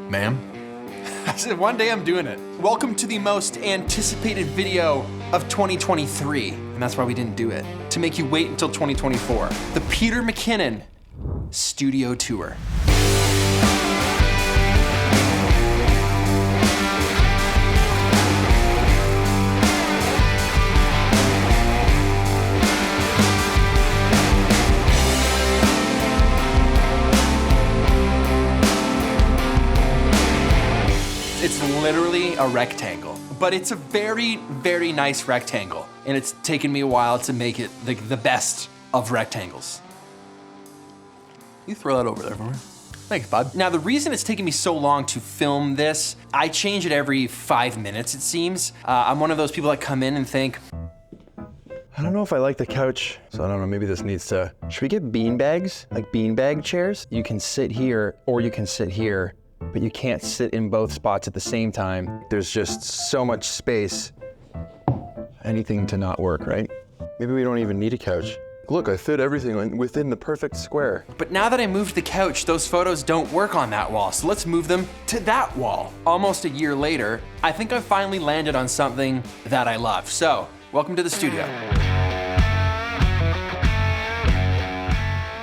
Ma'am? I said, one day I'm doing it. Welcome to the most anticipated video of 2023. And that's why we didn't do it. To make you wait until 2024. The Peter McKinnon Studio Tour. It's literally a rectangle, but it's a very, very nice rectangle. And it's taken me a while to make it the best of rectangles. You throw that over there for me. Thanks, bud. Now, the reason it's taken me so long to film this, I change it every 5 minutes, it seems. I'm one of those people that come in and think, I don't know if I like the couch, so I don't know, maybe this needs to... Should we get bean bags? Like beanbag chairs? You can sit here, or you can sit here, but you can't sit in both spots at the same time. There's just so much space. Anything to not work, right? Maybe we don't even need a couch. Look, I fit everything within the perfect square. but now that I moved the couch, those photos don't work on that wall, so let's move them to that wall. Almost a year later, I think I finally landed on something that I love. So, welcome to the studio.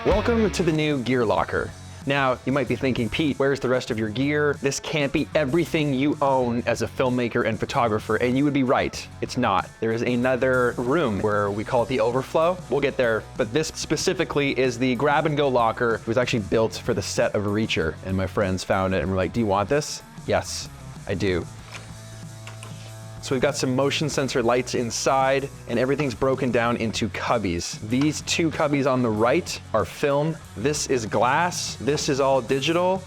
Welcome to the new gear locker. Now, you might be thinking, Pete, where's the rest of your gear? This can't be everything you own as a filmmaker and photographer, and you would be right. It's not. There is another room where we call it the overflow. We'll get there, but this specifically is the grab-and-go locker. It was actually built for the set of Reacher, and my friends found it and were like, do you want this? Yes, I do. So we've got some motion sensor lights inside, and everything's broken down into cubbies. These two cubbies on the right are film. This is glass. This is all digital.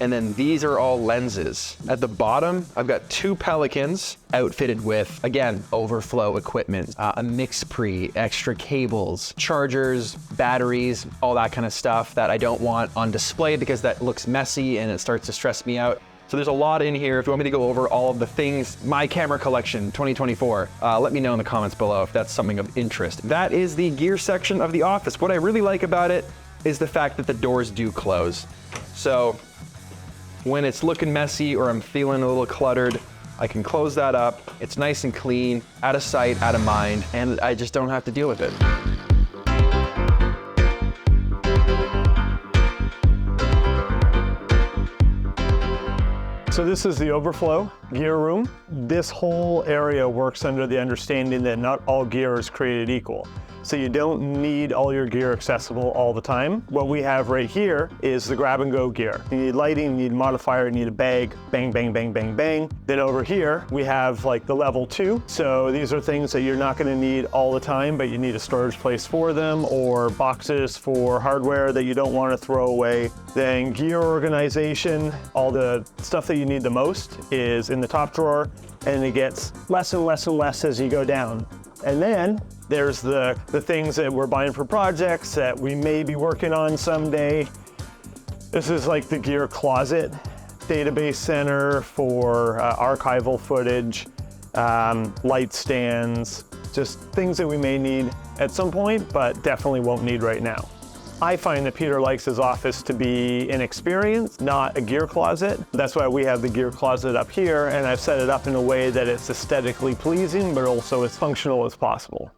And then these are all lenses. At the bottom, I've got two Pelicans outfitted with, again, overflow equipment, a mix pre, extra cables, chargers, batteries, all that kind of stuff that I don't want on display because that looks messy and it starts to stress me out. So there's a lot in here. If you want me to go over all of the things, my camera collection 2024, let me know in the comments below if that's something of interest. That is the gear section of the office. What I really like about it is the fact that the doors do close. So when it's looking messy or I'm feeling a little cluttered, I can close that up. It's nice and clean, out of sight, out of mind, and I just don't have to deal with it. So this is the overflow gear room. This whole area works under the understanding that not all gear is created equal. So you don't need all your gear accessible all the time. What we have right here is the grab and go gear. You need lighting, you need a modifier, you need a bag, bang, bang, bang, bang, bang. Then over here, we have like the level 2. So these are things that you're not gonna need all the time, but you need a storage place for them, or boxes for hardware that you don't wanna throw away. Then gear organization, all the stuff that you need the most is in the top drawer, and it gets less and less and less as you go down. And then there's the things that we're buying for projects that we may be working on someday. This is like the gear closet, database center for archival footage, light stands, just things that we may need at some point, but definitely won't need right now. I find that Peter likes his office to be an experience, not a gear closet. That's why we have the gear closet up here, and I've set it up in a way that it's aesthetically pleasing, but also as functional as possible.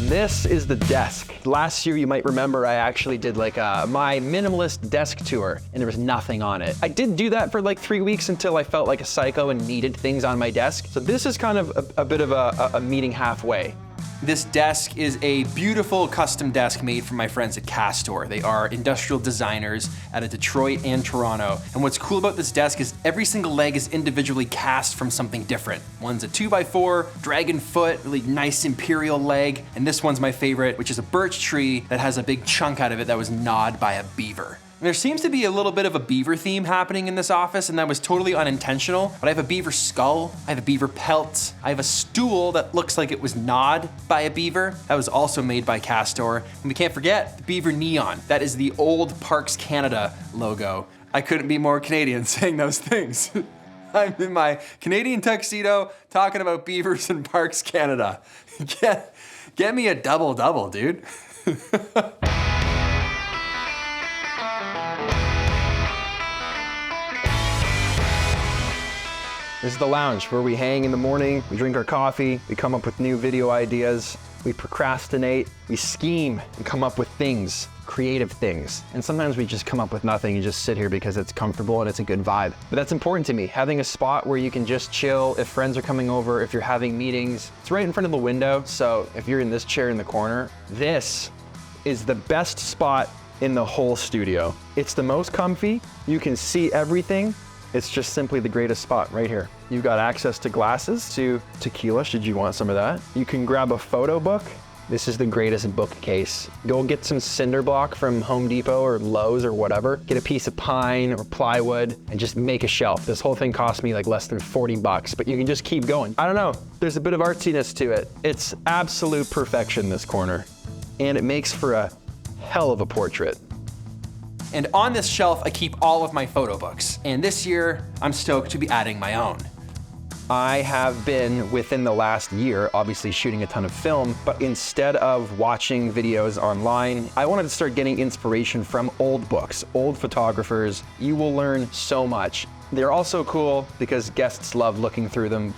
This is the desk. Last year, you might remember, I actually did like my minimalist desk tour, and there was nothing on it. I did do that for like 3 weeks until I felt like a psycho and needed things on my desk. So this is kind of a bit of a meeting halfway. This desk is a beautiful custom desk made for my friends at Castor. They are industrial designers out of Detroit and Toronto. And what's cool about this desk is every single leg is individually cast from something different. One's a 2x4, dragon foot, really nice imperial leg. And this one's my favorite, which is a birch tree that has a big chunk out of it that was gnawed by a beaver. There seems to be a little bit of a beaver theme happening in this office, and that was totally unintentional, but I have a beaver skull, I have a beaver pelt, I have a stool that looks like it was gnawed by a beaver. That was also made by Castor. And we can't forget the beaver neon. That is the old Parks Canada logo. I couldn't be more Canadian saying those things. I'm in my Canadian tuxedo talking about beavers and Parks Canada. Get me a double-double, dude. This is the lounge where we hang in the morning, we drink our coffee, we come up with new video ideas, we procrastinate, we scheme and come up with things, creative things. And sometimes we just come up with nothing and just sit here because it's comfortable and it's a good vibe. But that's important to me, having a spot where you can just chill if friends are coming over, if you're having meetings. It's right in front of the window, so if you're in this chair in the corner, this is the best spot in the whole studio. It's the most comfy, you can see everything. It's just simply the greatest spot right here. You've got access to glasses, to tequila, should you want some of that. You can grab a photo book. This is the greatest bookcase. Go get some cinder block from Home Depot or Lowe's or whatever. Get a piece of pine or plywood and just make a shelf. This whole thing cost me like less than 40 bucks, but you can just keep going. I don't know, there's a bit of artsiness to it. It's absolute perfection, this corner. And it makes for a hell of a portrait. And on this shelf, I keep all of my photo books. And this year, I'm stoked to be adding my own. I have been, within the last year, obviously shooting a ton of film, but instead of watching videos online, I wanted to start getting inspiration from old books, old photographers. You will learn so much. They're also cool because guests love looking through them.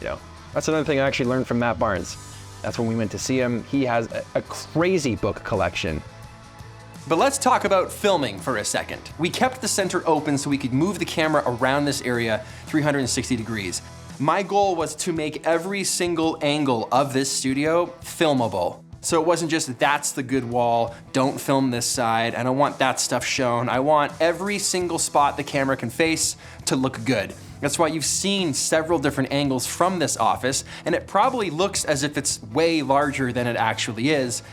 You know, that's another thing I actually learned from Matt Barnes. That's when we went to see him. He has a crazy book collection. But let's talk about filming for a second. We kept the center open so we could move the camera around this area 360 degrees. My goal was to make every single angle of this studio filmable. So it wasn't just that's the good wall, don't film this side, I don't want that stuff shown. I want every single spot the camera can face to look good. That's why you've seen several different angles from this office, and it probably looks as if it's way larger than it actually is.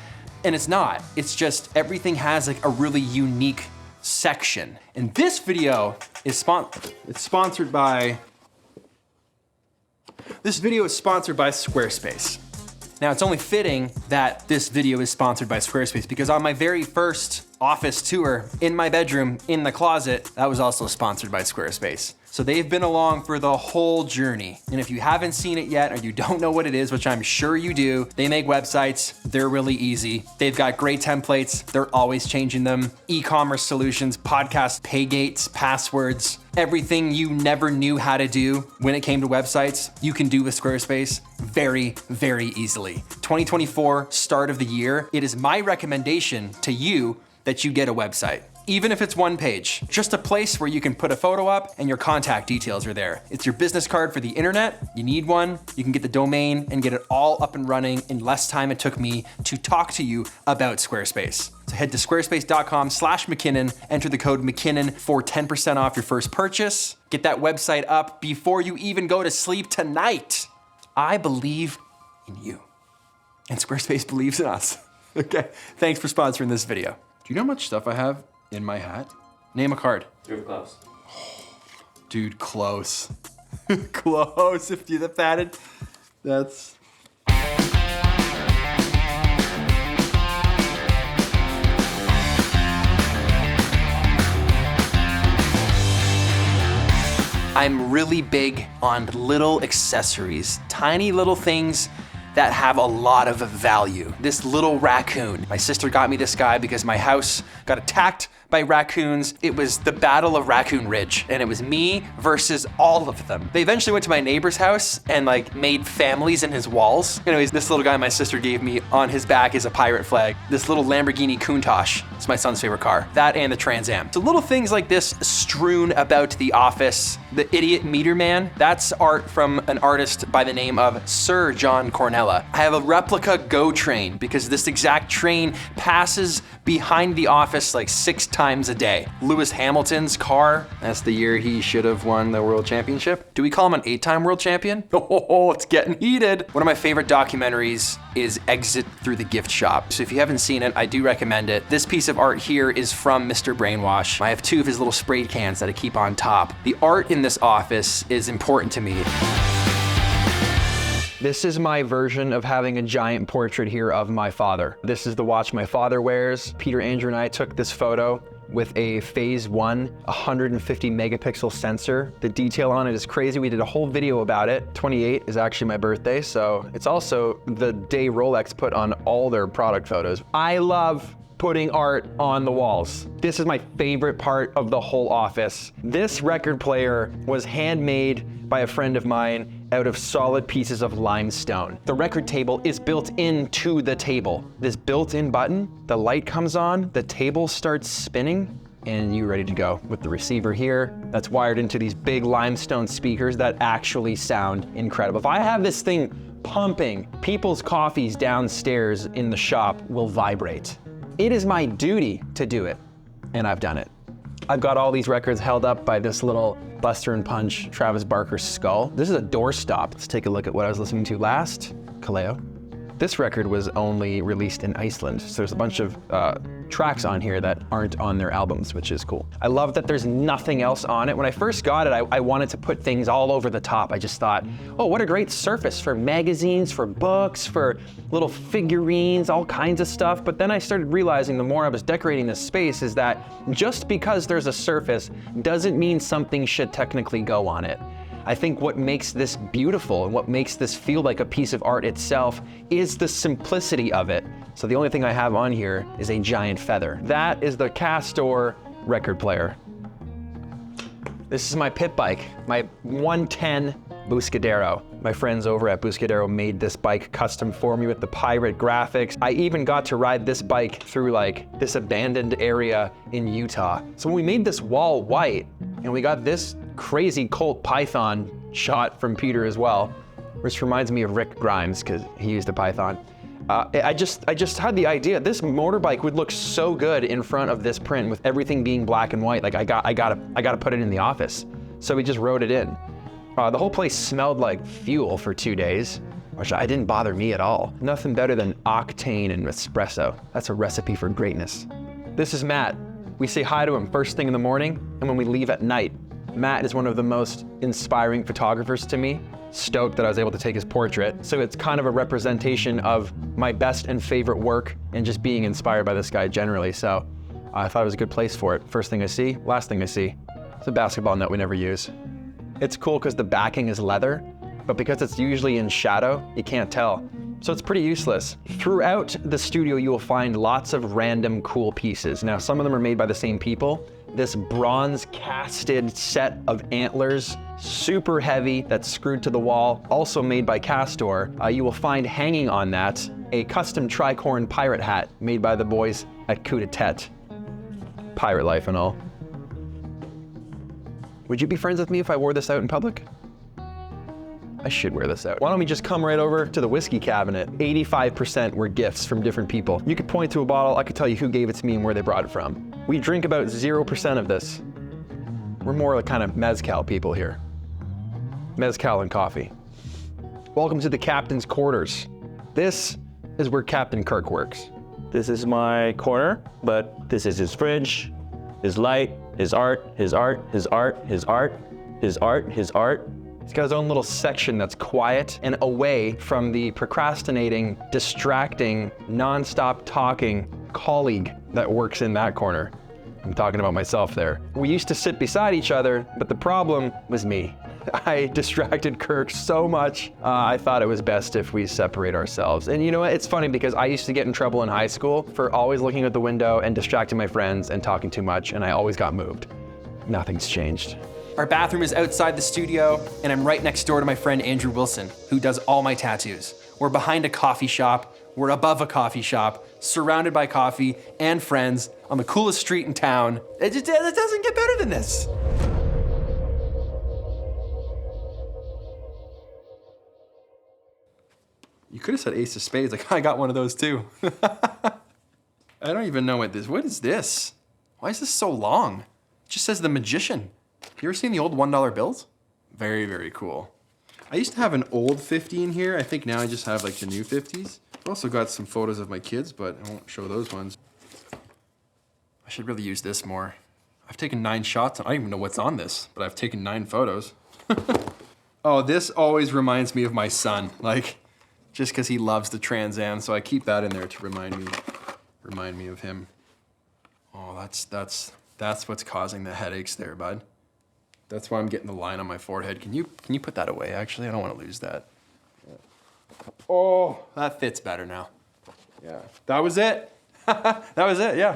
And it's not, it's just everything has like a really unique section. And this video is sponsored by Squarespace. Now it's only fitting that this video is sponsored by Squarespace because on my very first office tour in my bedroom, in the closet, that was also sponsored by Squarespace. So they've been along for the whole journey. And if you haven't seen it yet, or you don't know what it is, which I'm sure you do, they make websites, they're really easy. They've got great templates, they're always changing them. E-commerce solutions, podcast pay gates, passwords, everything you never knew how to do when it came to websites, you can do with Squarespace very, very easily. 2024, start of the year, it is my recommendation to you that you get a website. Even if it's one page, just a place where you can put a photo up and your contact details are there. It's your business card for the internet. You need one, you can get the domain and get it all up and running in less time it took me to talk to you about Squarespace. So head to squarespace.com/McKinnon, enter the code McKinnon for 10% off your first purchase. Get that website up before you even go to sleep tonight. I believe in you. And Squarespace believes in us. Okay, thanks for sponsoring this video. Do you know how much stuff I have in my hat? Name a card. You're close. Dude, close. Close, if you're that padded. That's... I'm really big on little accessories, tiny little things that have a lot of value. This little raccoon. My sister got me this guy because my house got attacked by raccoons. It was the Battle of Raccoon Ridge, and it was me versus all of them. They eventually went to my neighbor's house and like made families in his walls. Anyways, this little guy my sister gave me, on his back is a pirate flag. This little Lamborghini Countach, it's my son's favorite car. That and the Trans Am. So little things like this strewn about the office. The idiot meter man, that's art from an artist by the name of Sir John Cornella. I have a replica GO train because this exact train passes behind the office like 6 times a day. Lewis Hamilton's car, that's the year he should have won the world championship. Do we call him an 8-time world champion? Oh, it's getting heated. One of my favorite documentaries is Exit Through the Gift Shop. So if you haven't seen it, I do recommend it. This piece of art here is from Mr. Brainwash. I have 2 of his little spray cans that I keep on top. The art in this office is important to me. This is my version of having a giant portrait here of my father. This is the watch my father wears. Peter, Andrew, and I took this photo with a phase 1 150 megapixel sensor. The detail on it is crazy. We did a whole video about it. 28 is actually my birthday, so it's also the day Rolex put on all their product photos. I love putting art on the walls. This is my favorite part of the whole office. This record player was handmade by a friend of mine out of solid pieces of limestone. The record table is built into the table. This built-in button, the light comes on, the table starts spinning, and you're ready to go with the receiver here. That's wired into these big limestone speakers that actually sound incredible. If I have this thing pumping, people's coffees downstairs in the shop will vibrate. It is my duty to do it, and I've done it. I've got all these records held up by this little Buster and Punch Travis Barker skull. This is a doorstop. Let's take a look at what I was listening to last. Kaleo. This record was only released in Iceland, so there's a bunch of tracks on here that aren't on their albums, which is cool. I love that there's nothing else on it. When I first got it, I wanted to put things all over the top. I just thought, oh, what a great surface for magazines, for books, for little figurines, all kinds of stuff. But then I started realizing the more I was decorating this space is that just because there's a surface doesn't mean something should technically go on it. I think what makes this beautiful and what makes this feel like a piece of art itself is the simplicity of it. So the only thing I have on here is a giant feather. That is the Castor record player. This is my pit bike, my 110 Buscadero. My friends over at Buscadero made this bike custom for me with the pirate graphics. I even got to ride this bike through like this abandoned area in Utah. So when we made this wall white and we got this crazy Colt Python shot from Peter as well, which reminds me of Rick Grimes because he used a Python. I just had the idea this motorbike would look so good in front of this print with everything being black and white. Like I gotta put it in the office. So we just wrote it in. The whole place smelled like fuel for 2 days, which didn't bother me at all. Nothing better than octane and espresso. That's a recipe for greatness. This is Matt. We say hi to him first thing in the morning and when we leave at night. Matt is one of the most inspiring photographers to me. Stoked that I was able to take his portrait. So it's kind of a representation of my best and favorite work and just being inspired by this guy generally. So I thought it was a good place for it. First thing I see, last thing I see. It's a basketball net we never use. It's cool because the backing is leather, but because it's usually in shadow, you can't tell. So it's pretty useless. Throughout the studio, you will find lots of random cool pieces. Now, some of them are made by the same people. This bronze casted set of antlers, super heavy, that's screwed to the wall, also made by Castor. You will find hanging on that a custom tricorn pirate hat made by the boys at Coup de Tete. Pirate life and all. Would you be friends with me if I wore this out in public? I should wear this out. Why don't we just come right over to the whiskey cabinet? 85% were gifts from different people. You could point to a bottle, I could tell you who gave it to me and where they brought it from. We drink about 0% of this. We're more like kind of mezcal people here. Mezcal and coffee. Welcome to the captain's quarters. This is where Captain Kirk works. This is my corner, but this is his fridge, his light, his art, his art, his art, his art, his art, his art. He's got his own little section that's quiet and away from the procrastinating, distracting, nonstop talking colleague that works in that corner. I'm talking about myself there. We used to sit beside each other, but the problem was me. I distracted Kirk so much, I thought it was best if we separate ourselves. And you know what, it's funny because I used to get in trouble in high school for always looking at the window and distracting my friends and talking too much, and I always got moved. Nothing's changed. Our bathroom is outside the studio, and I'm right next door to my friend Andrew Wilson, who does all my tattoos. We're behind a coffee shop, we're above a coffee shop, surrounded by coffee and friends on the coolest street in town. It doesn't get better than this. You could have said Ace of Spades, like I got one of those too. I don't even know what is this? Why is this so long? It just says The Magician. You ever seen the old $1 bills? Very, very cool. I used to have an old 50 in here. I think now I just have like the new 50s. I've also got some photos of my kids, but I won't show those ones. I should really use this more. I've taken 9 shots. I don't even know what's on this, but I've taken 9 photos. Oh, this always reminds me of my son. Like, just because he loves the Trans Am, so I keep that in there to remind me of him. Oh, that's what's causing the headaches there, bud. That's why I'm getting the line on my forehead. Can you put that away, actually? I don't want to lose that. Oh, that fits better now. Yeah, that was it. That was it, yeah.